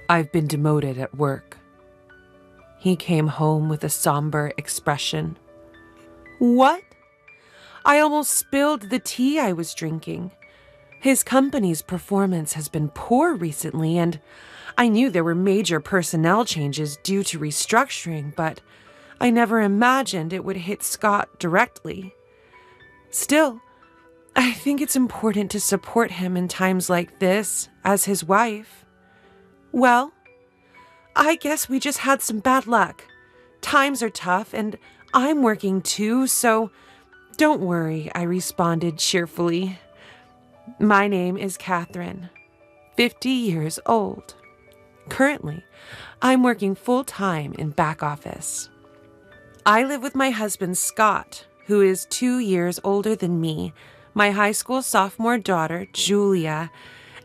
I've been demoted at work. He came home with a somber expression. What? I almost spilled the tea I was drinking. His company's performance has been poor recently, and I knew there were major personnel changes due to restructuring, but I never imagined it would hit Scott directly. Still, I think it's important to support him in times like this as his wife. Well, I guess we just had some bad luck. Times are tough, and I'm working too, so don't worry, I responded cheerfully. My name is Catherine, 50 years old. Currently, I'm working full-time in back office. I live with my husband, Scott, who is 2 years older than me, my high school sophomore daughter, Julia,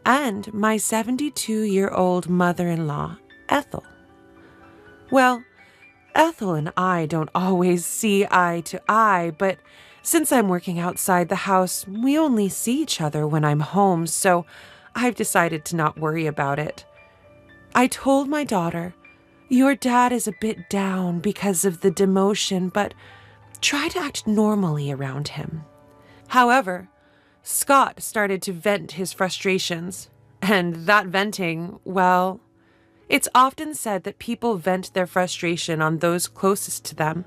and my 72-year-old mother-in-law, Ethel. Well, Ethel and I don't always see eye to eye, but since I'm working outside the house, we only see each other when I'm home, so I've decided to not worry about it. I told my daughter, "Your dad is a bit down because of the demotion, but try to act normally around him." However, Scott started to vent his frustrations, and that venting, well, it's often said that people vent their frustration on those closest to them,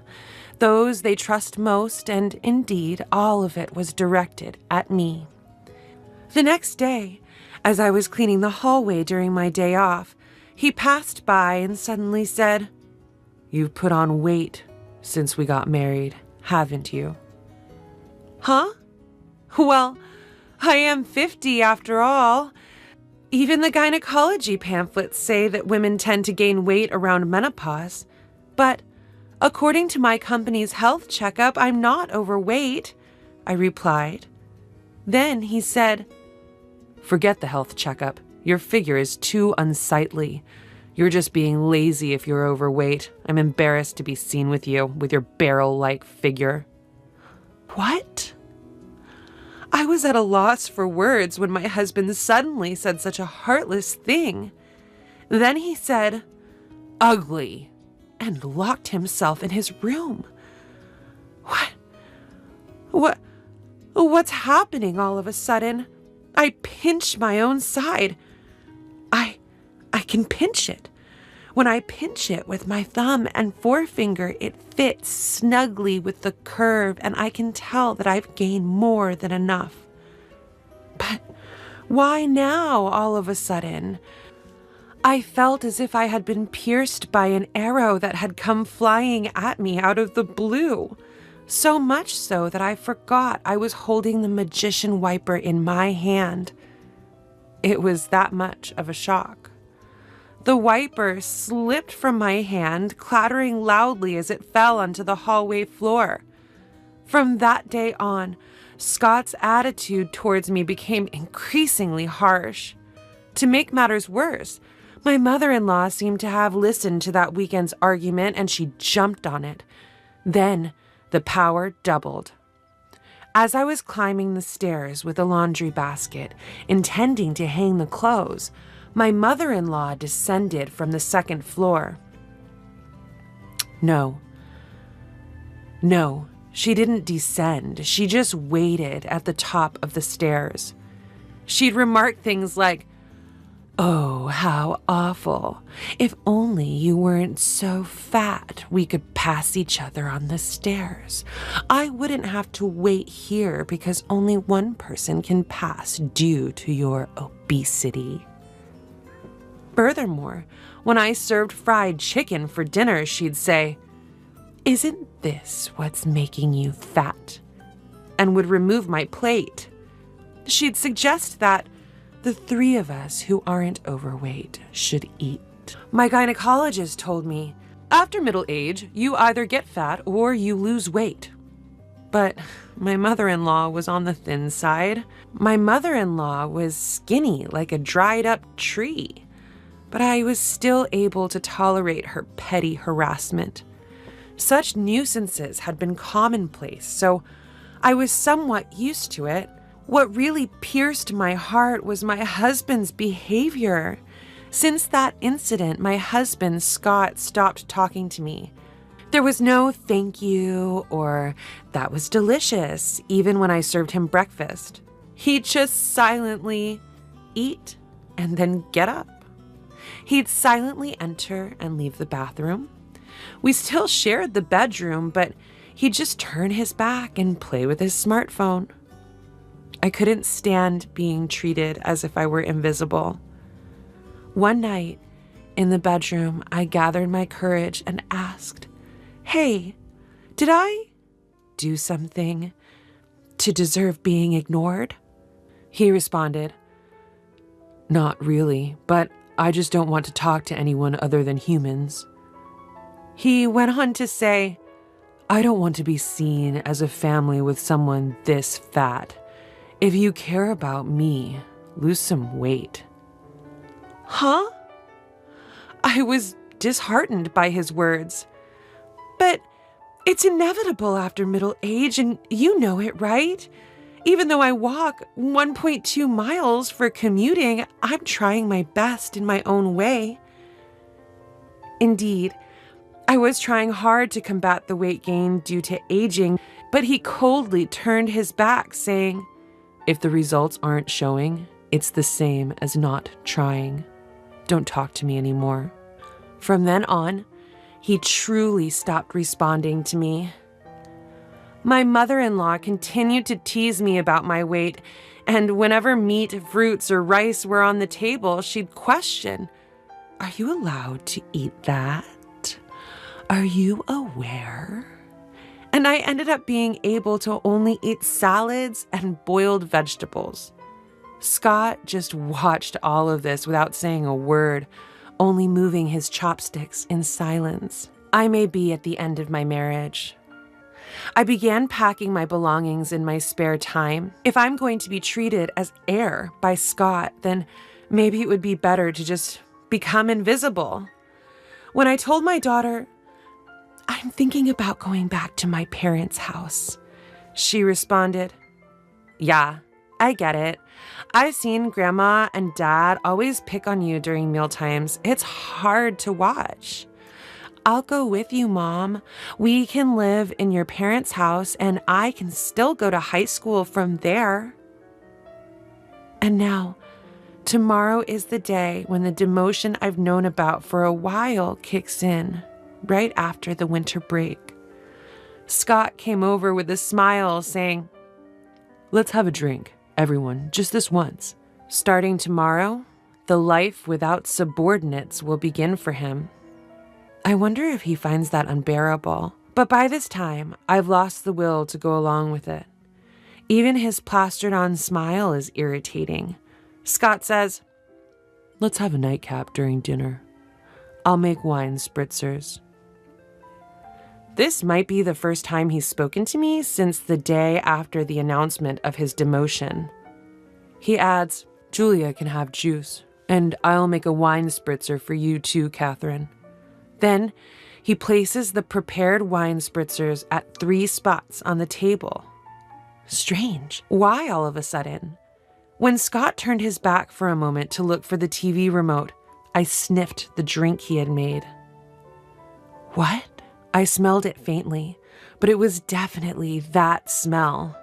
those they trust most, and indeed, all of it was directed at me. The next day, as I was cleaning the hallway during my day off, he passed by and suddenly said, "You've put on weight since we got married, haven't you?" Huh? Well, I am 50 after all. Even the gynecology pamphlets say that women tend to gain weight around menopause. But according to my company's health checkup, I'm not overweight, I replied. Then he said, "Forget the health checkup. Your figure is too unsightly. You're just being lazy if you're overweight. I'm embarrassed to be seen with you, with your barrel-like figure." What? I was at a loss for words when my husband suddenly said such a heartless thing. Then he said, "Ugly," and locked himself in his room. What's happening all of a sudden? I pinch my own side. I can pinch it. When I pinch it with my thumb and forefinger, it fits snugly with the curve, and I can tell that I've gained more than enough. But why now, all of a sudden? I felt as if I had been pierced by an arrow that had come flying at me out of the blue. So much so that I forgot I was holding the magician wiper in my hand. It was that much of a shock. The wiper slipped from my hand, clattering loudly as it fell onto the hallway floor. From that day on, Scott's attitude towards me became increasingly harsh. To make matters worse, my mother-in-law seemed to have listened to that weekend's argument, and she jumped on it. Then the power doubled. As I was climbing the stairs with a laundry basket, intending to hang the clothes, my mother-in-law descended from the second floor. No, she didn't descend. She just waited at the top of the stairs. She'd remark things like, "Oh, how awful. If only you weren't so fat, we could pass each other on the stairs. I wouldn't have to wait here because only one person can pass due to your obesity." Furthermore, when I served fried chicken for dinner, she'd say, "Isn't this what's making you fat?" and would remove my plate. She'd suggest that the three of us who aren't overweight should eat. My gynecologist told me, "After middle age, you either get fat or you lose weight." But my mother-in-law was on the thin side. My mother-in-law was skinny like a dried-up tree. But I was still able to tolerate her petty harassment. Such nuisances had been commonplace, so I was somewhat used to it. What really pierced my heart was my husband's behavior. Since that incident, my husband, Scott, stopped talking to me. There was no thank you or that was delicious, even when I served him breakfast. He'd just silently eat and then get up. He'd silently enter and leave the bathroom. We still shared the bedroom, but he'd just turn his back and play with his smartphone. I couldn't stand being treated as if I were invisible. One night, in the bedroom, I gathered my courage and asked, "Hey, did I do something to deserve being ignored?" He responded, "Not really, but I just don't want to talk to anyone other than humans." He went on to say, "I don't want to be seen as a family with someone this fat. If you care about me, lose some weight." Huh? I was disheartened by his words. But it's inevitable after middle age, and you know it, right? Even though I walk 1.2 miles for commuting, I'm trying my best in my own way. Indeed, I was trying hard to combat the weight gain due to aging, but he coldly turned his back, saying, "If the results aren't showing, it's the same as not trying. Don't talk to me anymore." From then on, he truly stopped responding to me. My mother-in-law continued to tease me about my weight, and whenever meat, fruits, or rice were on the table, she'd question, "Are you allowed to eat that? Are you aware?" And I ended up being able to only eat salads and boiled vegetables. Scott just watched all of this without saying a word, only moving his chopsticks in silence. I may be at the end of my marriage. I began packing my belongings in my spare time. If I'm going to be treated as heir by Scott, then maybe it would be better to just become invisible. When I told my daughter, "I'm thinking about going back to my parents' house," she responded, "Yeah, I get it. I've seen Grandma and Dad always pick on you during mealtimes. It's hard to watch." "I'll go with you, Mom. We can live in your parents' house and I can still go to high school from there." And now, tomorrow is the day when the demotion I've known about for a while kicks in, right after the winter break. Scott came over with a smile saying, "Let's have a drink, everyone, just this once." Starting tomorrow, the life without subordinates will begin for him. I wonder if he finds that unbearable. But by this time, I've lost the will to go along with it. Even his plastered-on smile is irritating. Scott says, "Let's have a nightcap during dinner. I'll make wine spritzers." This might be the first time he's spoken to me since the day after the announcement of his demotion. He adds, "Julia can have juice, and I'll make a wine spritzer for you too, Catherine." Then he places the prepared wine spritzers at 3 spots on the table. Strange. Why all of a sudden? When Scott turned his back for a moment to look for the TV remote, I sniffed the drink he had made. What? I smelled it faintly, but it was definitely that smell.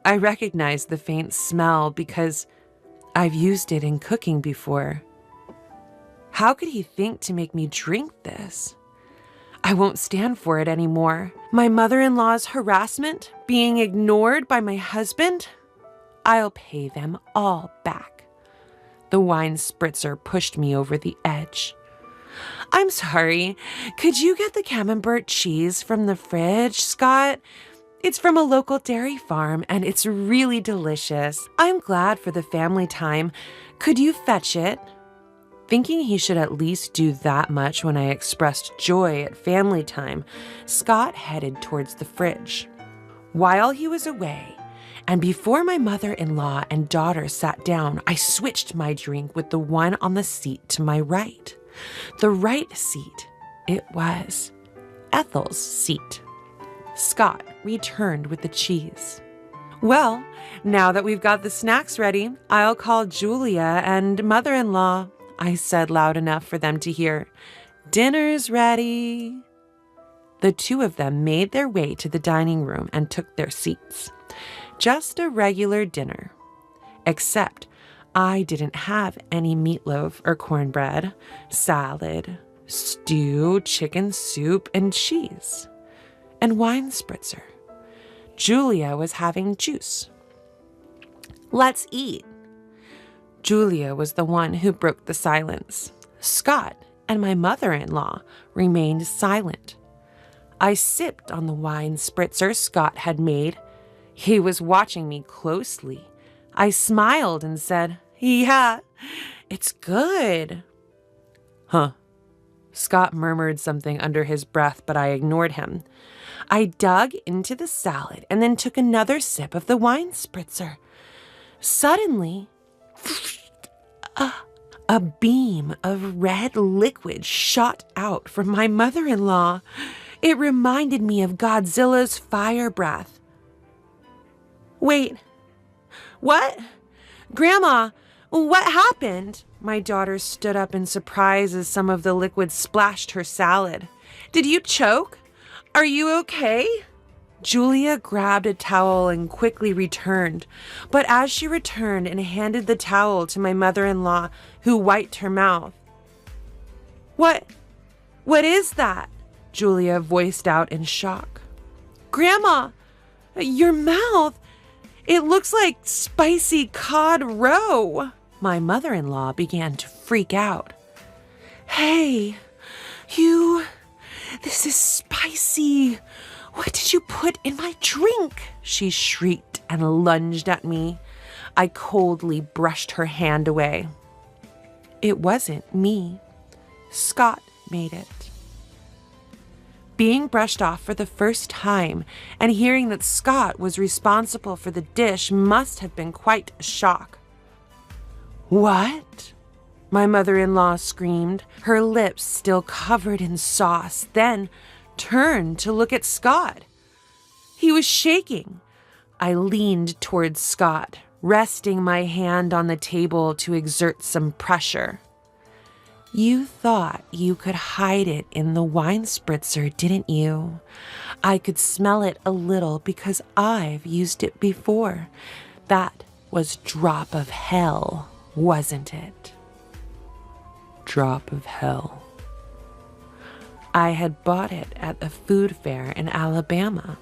I recognized the faint smell because I've used it in cooking before. How could he think to make me drink this? I won't stand for it anymore. My mother-in-law's harassment, being ignored by my husband, I'll pay them all back. The wine spritzer pushed me over the edge. "I'm sorry, could you get the camembert cheese from the fridge, Scott? It's from a local dairy farm and it's really delicious. I'm glad for the family time. Could you fetch it?" Thinking he should at least do that much when I expressed joy at family time, Scott headed towards the fridge. While he was away, and before my mother-in-law and daughter sat down, I switched my drink with the one on the seat to my right. The right seat, it was Ethel's seat. Scott returned with the cheese. "Well, now that we've got the snacks ready, I'll call Julia and mother-in-law. I said loud enough for them to hear. "Dinner's ready." The two of them made their way to the dining room and took their seats. Just a regular dinner. Except I didn't have any meatloaf or cornbread, salad, stew, chicken soup, and cheese, and wine spritzer. Julia was having juice. "Let's eat." Julia was the one who broke the silence. Scott and my mother-in-law remained silent. I sipped on the wine spritzer Scott had made. He was watching me closely. I smiled and said, "Yeah, it's good." "Huh." Scott murmured something under his breath, but I ignored him. I dug into the salad and then took another sip of the wine spritzer. Suddenly, a beam of red liquid shot out from my mother-in-law. It reminded me of Godzilla's fire breath. "Wait, what? Grandma, what happened?" My daughter stood up in surprise as some of the liquid splashed her salad. "Did you choke? Are you okay?" Julia grabbed a towel and quickly returned, but as she returned and handed the towel to my mother-in-law, who wiped her mouth. What is that?" Julia voiced out in shock. "Grandma, your mouth, it looks like spicy cod roe." My mother-in-law began to freak out. "Hey, this is spicy. What did you put in my drink?" she shrieked and lunged at me. I coldly brushed her hand away. It wasn't me. Scott made it. Being brushed off for the first time and hearing that Scott was responsible for the dish must have been quite a shock. "What?" my mother-in-law screamed, her lips still covered in sauce, then turned to look at Scott. He was shaking. I leaned towards Scott, resting my hand on the table to exert some pressure. "You thought you could hide it in the wine spritzer, didn't you? I could smell it a little because I've used it before. That was drop of hell, wasn't it?" Drop of hell. I had bought it at a food fair in Alabama.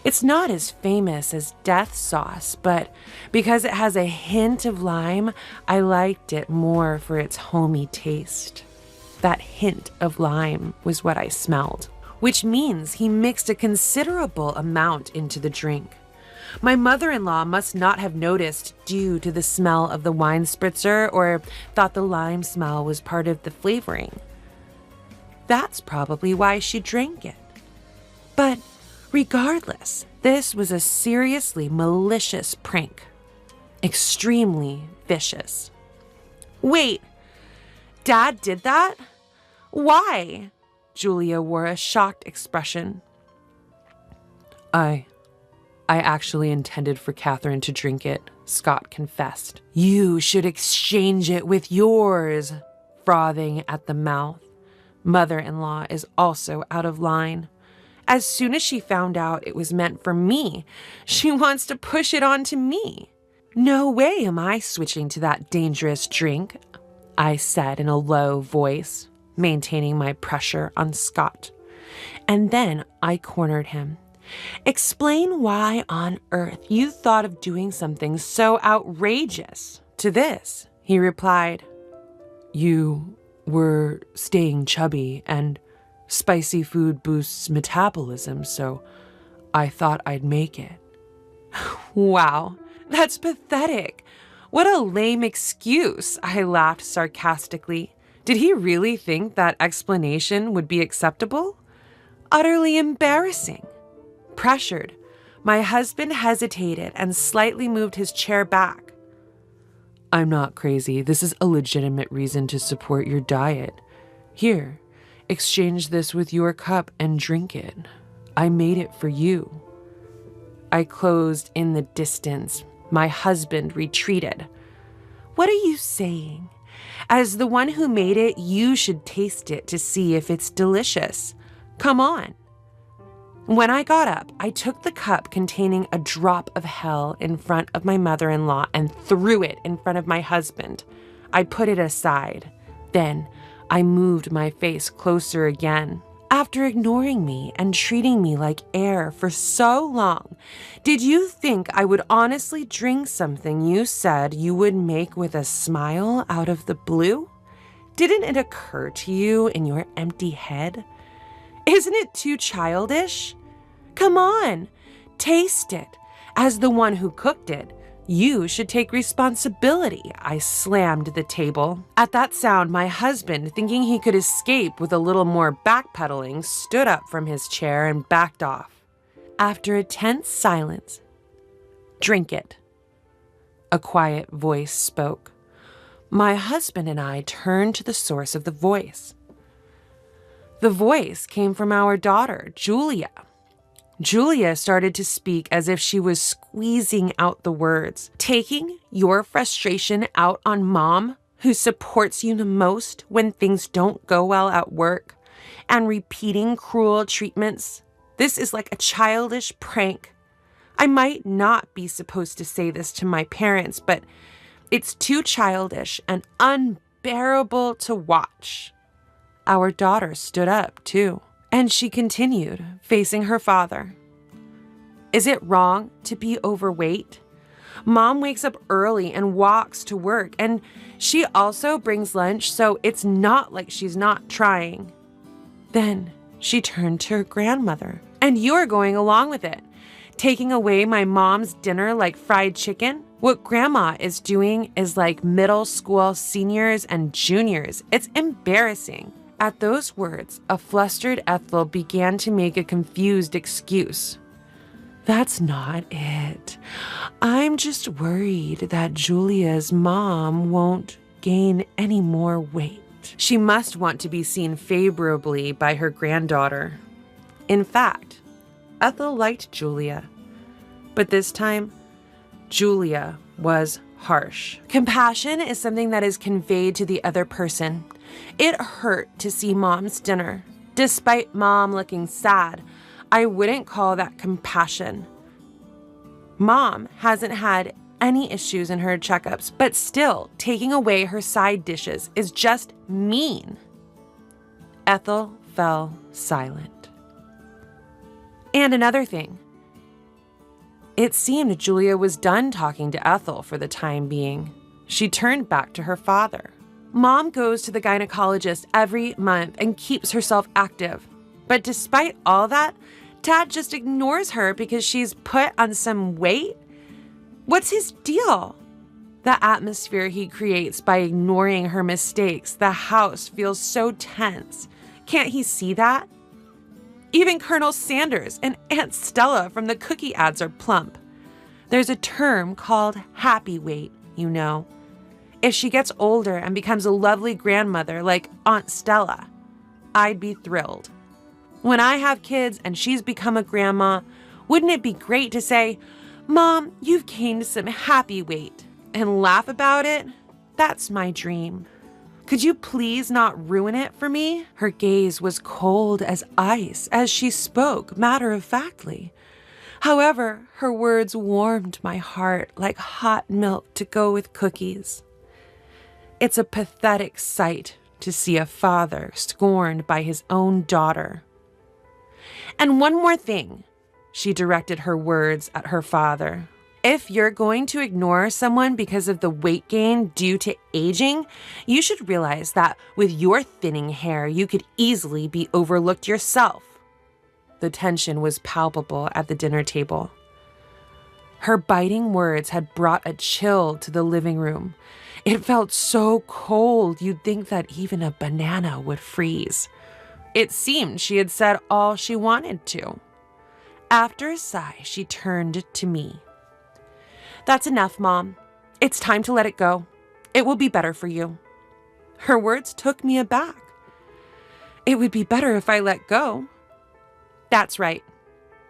It's not as famous as death sauce, but because it has a hint of lime, I liked it more for its homey taste. That hint of lime was what I smelled, which means he mixed a considerable amount into the drink. My mother-in-law must not have noticed due to the smell of the wine spritzer or thought the lime smell was part of the flavoring. That's probably why she drank it. But regardless, this was a seriously malicious prank. Extremely vicious. "Wait, Dad did that? Why?" Julia wore a shocked expression. I actually intended for Catherine to drink it," Scott confessed. "You should exchange it with yours," frothing at the mouth. Mother-in-law is also out of line. As soon as she found out it was meant for me, she wants to push it onto me. "No way am I switching to that dangerous drink," I said in a low voice, maintaining my pressure on Scott. And then I cornered him. "Explain why on earth you thought of doing something so outrageous." To this, he replied, "You were staying chubby and spicy food boosts metabolism, so I thought I'd make it." Wow, that's pathetic. What a lame excuse, I laughed sarcastically. Did he really think that explanation would be acceptable? Utterly embarrassing. Pressured, my husband hesitated and slightly moved his chair back. "I'm not crazy. This is a legitimate reason to support your diet. Here, exchange this with your cup and drink it. I made it for you." I closed in the distance. My husband retreated. "What are you saying? As the one who made it, you should taste it to see if it's delicious. Come on. When I got up, I took the cup containing a drop of hell in front of my mother-in-law and threw it in front of my husband. I put it aside. Then I moved my face closer again. After ignoring me and treating me like air for so long, did you think I would honestly drink something you said you would make with a smile out of the blue? Didn't it occur to you in your empty head? Isn't it too childish? Come on, taste it. As the one who cooked it, you should take responsibility. I slammed the table. At that sound, my husband, thinking he could escape with a little more backpedaling, stood up from his chair and backed off. After a tense silence, "Drink it," a quiet voice spoke. My husband and I turned to the source of the voice. The voice came from our daughter, Julia. Julia started to speak as if she was squeezing out the words. "Taking your frustration out on Mom, who supports you the most when things don't go well at work, and repeating cruel treatments. This is like a childish prank. I might not be supposed to say this to my parents, but it's too childish and unbearable to watch." Our daughter stood up, too, and she continued, facing her father. "Is it wrong to be overweight? Mom wakes up early and walks to work, and she also brings lunch, so it's not like she's not trying." Then she turned to her grandmother. "And you're going along with it, taking away my mom's dinner like fried chicken? What Grandma is doing is like middle school seniors and juniors. It's embarrassing." At those words, a flustered Ethel began to make a confused excuse. "That's not it. I'm just worried that Julia's mom won't gain any more weight. She must want to be seen favorably by her granddaughter." In fact, Ethel liked Julia, but this time, Julia was harsh. Compassion is something that is conveyed to the other person. It hurt to see Mom's dinner. Despite Mom looking sad, I wouldn't call that compassion. Mom hasn't had any issues in her checkups, but still, taking away her side dishes is just mean. Ethel fell silent. And another thing. It seemed Julia was done talking to Ethel for the time being. She turned back to her father. "Mom goes to the gynecologist every month and keeps herself active. But despite all that, Dad just ignores her because she's put on some weight? What's his deal?" The atmosphere he creates by ignoring her mistakes, the house feels so tense. Can't he see that? Even Colonel Sanders and Aunt Stella from the cookie ads are plump. There's a term called happy weight, you know. If she gets older and becomes a lovely grandmother like Aunt Stella, I'd be thrilled. When I have kids and she's become a grandma, wouldn't it be great to say, "Mom, you've gained some happy weight," and laugh about it? That's my dream. Could you please not ruin it for me? Her gaze was cold as ice as she spoke matter-of-factly. However, her words warmed my heart like hot milk to go with cookies. It's a pathetic sight to see a father scorned by his own daughter. And one more thing, she directed her words at her father. If you're going to ignore someone because of the weight gain due to aging, you should realize that with your thinning hair, you could easily be overlooked yourself. The tension was palpable at the dinner table. Her biting words had brought a chill to the living room. It felt so cold you'd think that even a banana would freeze. It seemed she had said all she wanted to. After a sigh, she turned to me. "That's enough, Mom. It's time to let it go. It will be better for you." Her words took me aback. It would be better if I let go. That's right.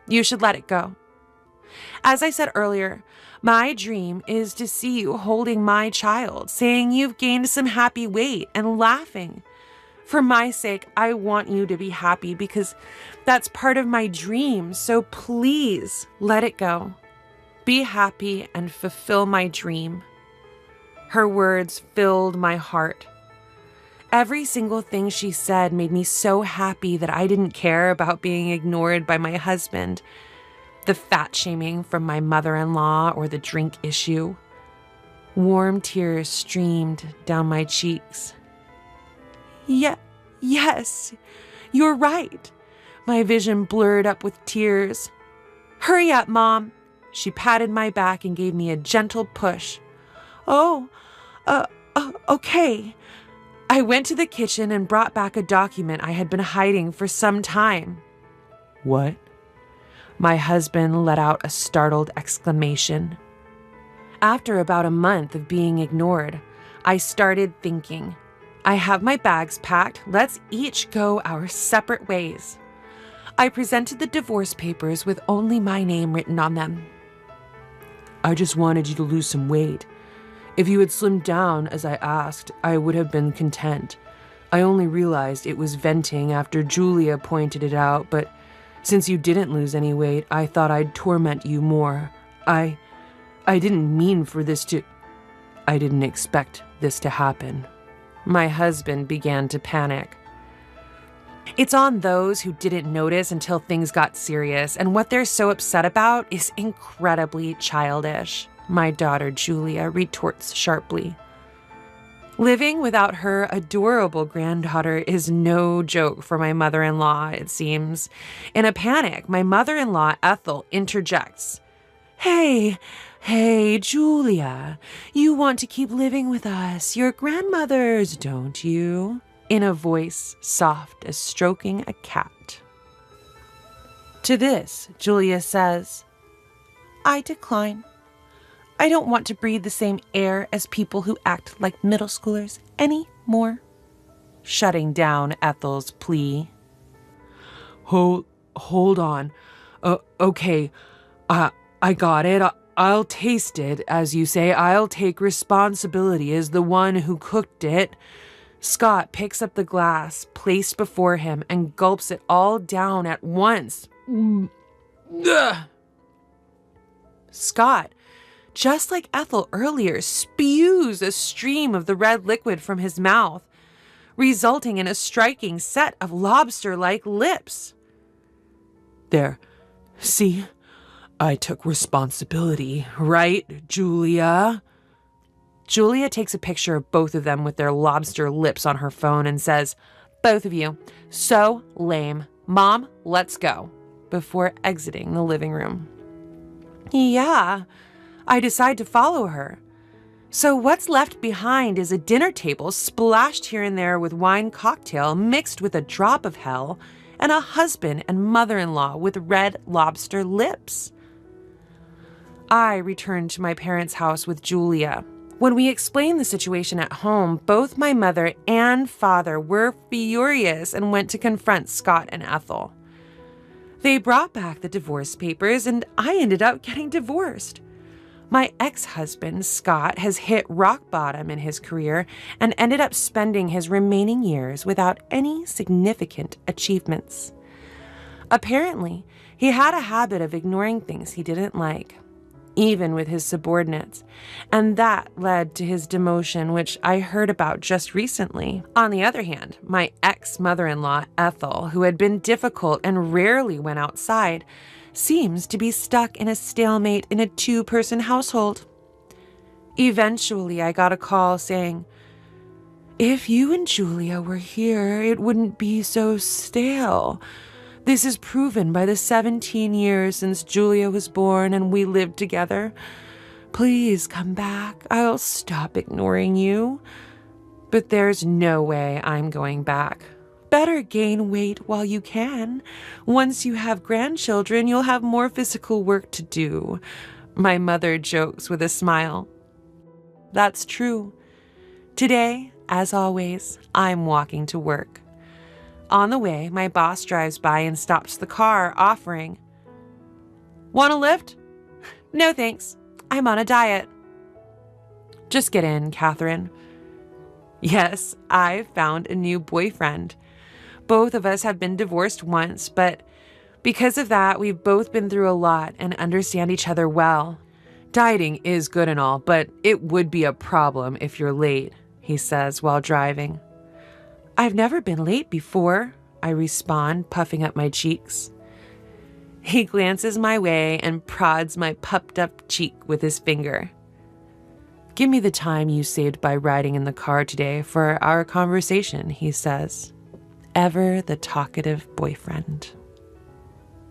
You should let it go. As I said earlier, my dream is to see you holding my child, saying you've gained some happy weight and laughing. For my sake, I want you to be happy because that's part of my dream. So please let it go. Be happy and fulfill my dream. Her words filled my heart. Every single thing she said made me so happy that I didn't care about being ignored by my husband, the fat shaming from my mother-in-law, or the drink issue. Warm tears streamed down my cheeks. Yes, you're right. My vision blurred up with tears. Hurry up, Mom. She patted my back and gave me a gentle push. Okay. I went to the kitchen and brought back a document I had been hiding for some time. What? My husband let out a startled exclamation. After about a month of being ignored, I started thinking, I have my bags packed. Let's each go our separate ways. I presented the divorce papers with only my name written on them. I just wanted you to lose some weight. If you had slimmed down as I asked, I would have been content. I only realized it was venting after Julia pointed it out, but since you didn't lose any weight, I thought I'd torment you more. I didn't mean for this to... I didn't expect this to happen. My husband began to panic. It's on those who didn't notice until things got serious, and what they're so upset about is incredibly childish, my daughter Julia retorts sharply. Living without her adorable granddaughter is no joke for my mother-in-law, it seems. In a panic, my mother-in-law Ethel interjects. Hey, Julia, you want to keep living with us, your grandmothers, don't you? In a voice soft as stroking a cat. To this, Julia says, I decline. I don't want to breathe the same air as people who act like middle schoolers anymore. Shutting down Ethel's plea. Hold on. Okay, I got it. I'll taste it, as you say. I'll take responsibility as the one who cooked it. Scott picks up the glass placed before him and gulps it all down at once. Ugh. Scott, just like Ethel earlier, spews a stream of the red liquid from his mouth, resulting in a striking set of lobster-like lips. There, see? I took responsibility, right, Julia? Julia takes a picture of both of them with their lobster lips on her phone and says, both of you, so lame. Mom, let's go, before exiting the living room. Yeah, I decide to follow her. So what's left behind is a dinner table splashed here and there with wine cocktail mixed with a drop of hell and a husband and mother-in-law with red lobster lips. I returned to my parents' house with Julia. When we explained the situation at home, both my mother and father were furious and went to confront Scott and Ethel. They brought back the divorce papers, and I ended up getting divorced. My ex-husband, Scott, has hit rock bottom in his career and ended up spending his remaining years without any significant achievements. Apparently, he had a habit of ignoring things he didn't like, even with his subordinates, and that led to his demotion, which I heard about just recently. On the other hand, my ex-mother-in-law, Ethel, who had been difficult and rarely went outside, seems to be stuck in a stalemate in a two-person household. Eventually, I got a call saying, if you and Julia were here, it wouldn't be so stale. This is proven by the 17 years since Julia was born and we lived together. Please come back. I'll stop ignoring you. But there's no way I'm going back. Better gain weight while you can. Once you have grandchildren, you'll have more physical work to do. My mother jokes with a smile. That's true. Today, as always, I'm walking to work. On the way, my boss drives by and stops the car, offering, "Want a lift?" No thanks. I'm on a diet. Just get in, Catherine. Yes, I've found a new boyfriend. Both of us have been divorced once, but because of that, we've both been through a lot and understand each other well. Dieting is good and all, but it would be a problem if you're late, he says while driving. I've never been late before, I respond, puffing up my cheeks. He glances my way and prods my puffed up cheek with his finger. Give me the time you saved by riding in the car today for our conversation, he says. Ever the talkative boyfriend.